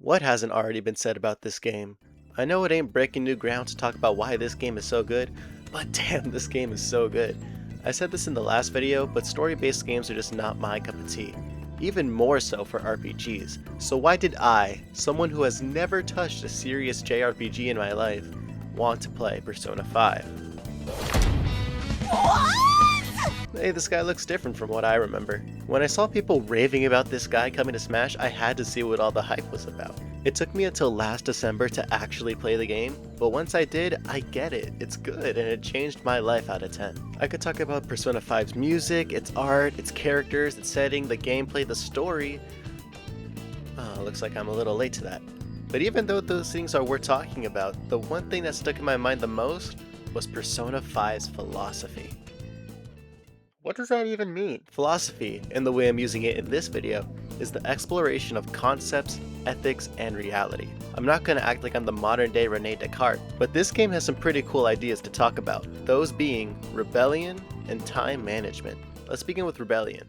What hasn't already been said about this game? I know it ain't breaking new ground to talk about why this game is so good, but damn, this game is so good. I said this in the last video, but story-based games are just not my cup of tea. Even more so for RPGs. So why did I, someone who has never touched a serious JRPG in my life, want to play Persona 5? Hey, this guy looks different from what I remember. When I saw people raving about this guy coming to Smash, I had to see what all the hype was about. It took me until last December to actually play the game, but once I did, I get it. It's good, and it changed my life out of 10. I could talk about Persona 5's music, its art, its characters, its setting, the gameplay, the story. Looks like I'm a little late to that. But even though those things are worth talking about, the one thing that stuck in my mind the most was Persona 5's philosophy. What does that even mean? Philosophy, in the way I'm using it in this video, is the exploration of concepts, ethics, and reality. I'm not going to act like I'm the modern day Rene Descartes, but this game has some pretty cool ideas to talk about, those being rebellion and time management. Let's begin with rebellion.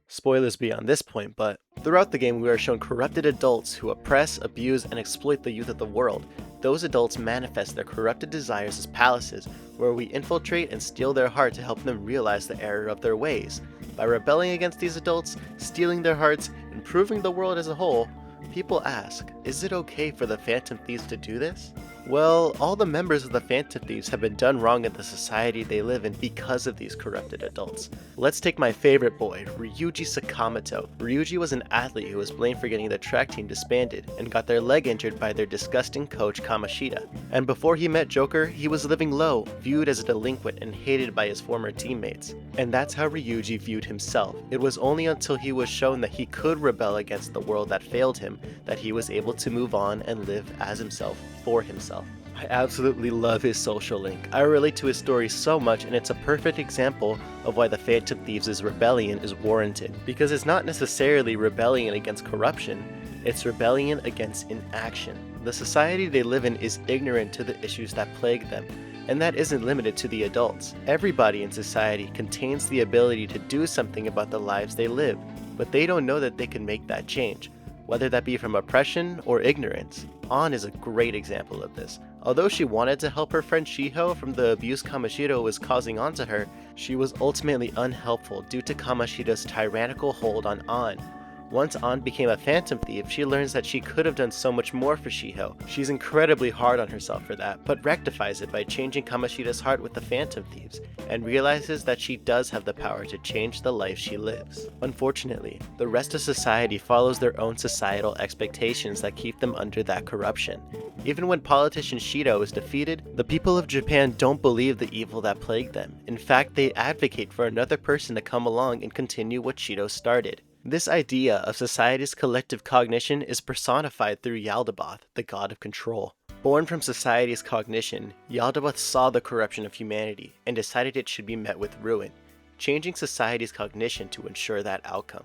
Spoilers beyond this point, but throughout the game we are shown corrupted adults who oppress, abuse, and exploit the youth of the world. Those adults manifest their corrupted desires as palaces, where we infiltrate and steal their heart to help them realize the error of their ways. By rebelling against these adults, stealing their hearts, improving the world as a whole, people ask, is it okay for the Phantom Thieves to do this? Well, all the members of the Phantom Thieves have been done wrong in the society they live in because of these corrupted adults. Let's take my favorite boy, Ryuji Sakamoto. Ryuji was an athlete who was blamed for getting the track team disbanded and got their leg injured by their disgusting coach Kamoshida. And before he met Joker, he was living low, viewed as a delinquent and hated by his former teammates. And that's how Ryuji viewed himself. It was only until he was shown that he could rebel against the world that failed him that he was able to move on and live as himself, for himself. I absolutely love his social link. I relate to his story so much, and it's a perfect example of why the Phantom Thieves' rebellion is warranted. Because it's not necessarily rebellion against corruption, it's rebellion against inaction. The society they live in is ignorant to the issues that plague them, and that isn't limited to the adults. Everybody in society contains the ability to do something about the lives they live, but they don't know that they can make that change, whether that be from oppression or ignorance. An is a great example of this. Although she wanted to help her friend Shiho from the abuse Kamoshida was causing onto her, she was ultimately unhelpful due to Kamoshida's tyrannical hold on An. Once An became a Phantom Thief, she learns that she could have done so much more for Shiho. She's incredibly hard on herself for that, but rectifies it by changing Kamoshida's heart with the Phantom Thieves, and realizes that she does have the power to change the life she lives. Unfortunately, the rest of society follows their own societal expectations that keep them under that corruption. Even when politician Shido is defeated, the people of Japan don't believe the evil that plagued them. In fact, they advocate for another person to come along and continue what Shido started. This idea of society's collective cognition is personified through Yaldabaoth, the god of control. Born from society's cognition, Yaldabaoth saw the corruption of humanity and decided it should be met with ruin, changing society's cognition to ensure that outcome.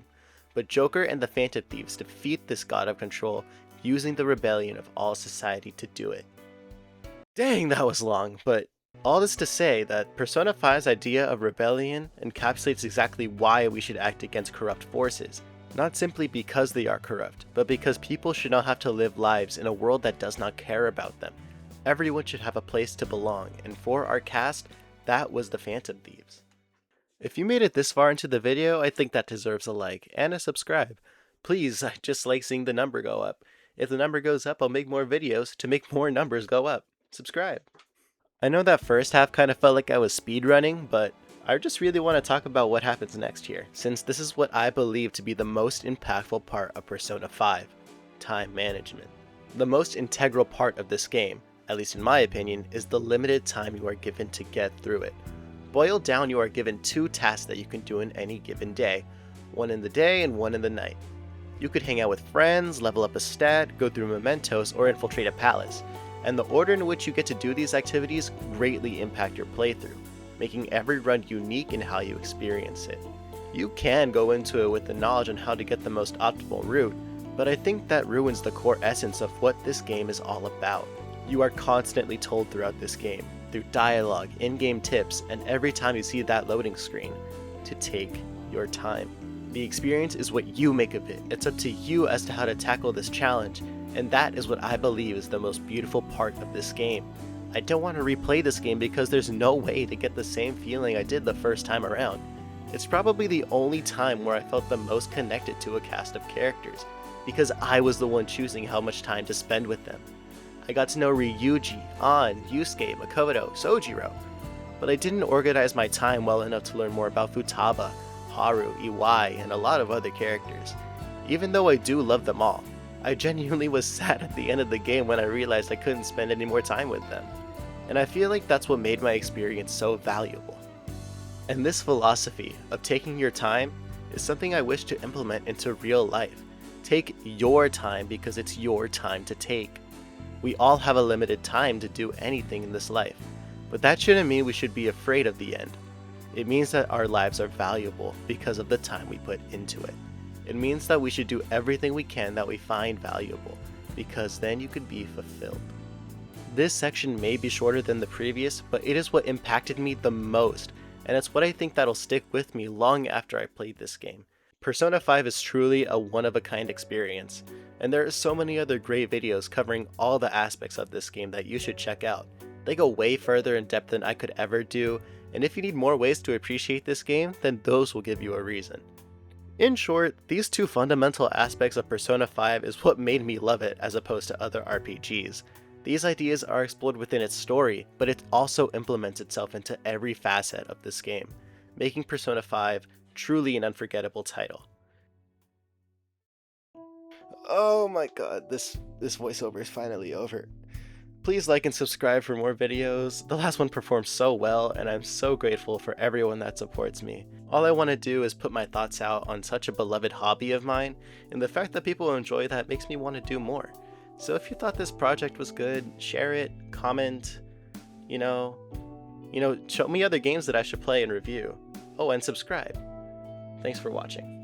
But Joker and the Phantom Thieves defeat this god of control, using the rebellion of all society to do it. Dang, that was long, but all this to say that Persona 5's idea of rebellion encapsulates exactly why we should act against corrupt forces. Not simply because they are corrupt, but because people should not have to live lives in a world that does not care about them. Everyone should have a place to belong, and for our cast, that was the Phantom Thieves. If you made it this far into the video, I think that deserves a like and a subscribe. Please, I just like seeing the number go up. If the number goes up, I'll make more videos to make more numbers go up. Subscribe. I know that first half kind of felt like I was speedrunning, but I just really want to talk about what happens next here, since this is what I believe to be the most impactful part of Persona 5, time management. The most integral part of this game, at least in my opinion, is the limited time you are given to get through it. Boiled down, you are given 2 tasks that you can do in any given day, one in the day and one in the night. You could hang out with friends, level up a stat, go through mementos, or infiltrate a palace. And the order in which you get to do these activities greatly impact your playthrough, making every run unique in how you experience it. You can go into it with the knowledge on how to get the most optimal route, but I think that ruins the core essence of what this game is all about. You are constantly told throughout this game, through dialogue, in-game tips, and every time you see that loading screen, to take your time. The experience is what you make of it. It's up to you as to how to tackle this challenge, And that is what I believe is the most beautiful part of this game. I don't want to replay this game because there's no way to get the same feeling I did the first time around. It's probably the only time where I felt the most connected to a cast of characters, because I was the one choosing how much time to spend with them. I got to know Ryuji, An, Yusuke, Makoto, Sojiro, but I didn't organize my time well enough to learn more about Futaba, Haru, Iwai, and a lot of other characters. Even though I do love them all, I genuinely was sad at the end of the game when I realized I couldn't spend any more time with them. And I feel like that's what made my experience so valuable. And this philosophy of taking your time is something I wish to implement into real life. Take your time because it's your time to take. We all have a limited time to do anything in this life, but that shouldn't mean we should be afraid of the end. It means that our lives are valuable because of the time we put into it. It means that we should do everything we can that we find valuable, because then you could be fulfilled. This section may be shorter than the previous, but it is what impacted me the most, and it's what I think that'll stick with me long after I played this game. Persona 5 is truly a one-of-a-kind experience, and there are so many other great videos covering all the aspects of this game that you should check out. They go way further in depth than I could ever do, and if you need more ways to appreciate this game, then those will give you a reason. In short, these two fundamental aspects of Persona 5 is what made me love it as opposed to other RPGs. These ideas are explored within its story, but it also implements itself into every facet of this game, making Persona 5 truly an unforgettable title. Oh my god, this voiceover is finally over. Please like and subscribe for more videos. The last one performed so well, and I'm so grateful for everyone that supports me. All I want to do is put my thoughts out on such a beloved hobby of mine, and the fact that people enjoy that makes me want to do more. So if you thought this project was good, share it, comment, show me other games that I should play and review. Oh, and subscribe. Thanks for watching.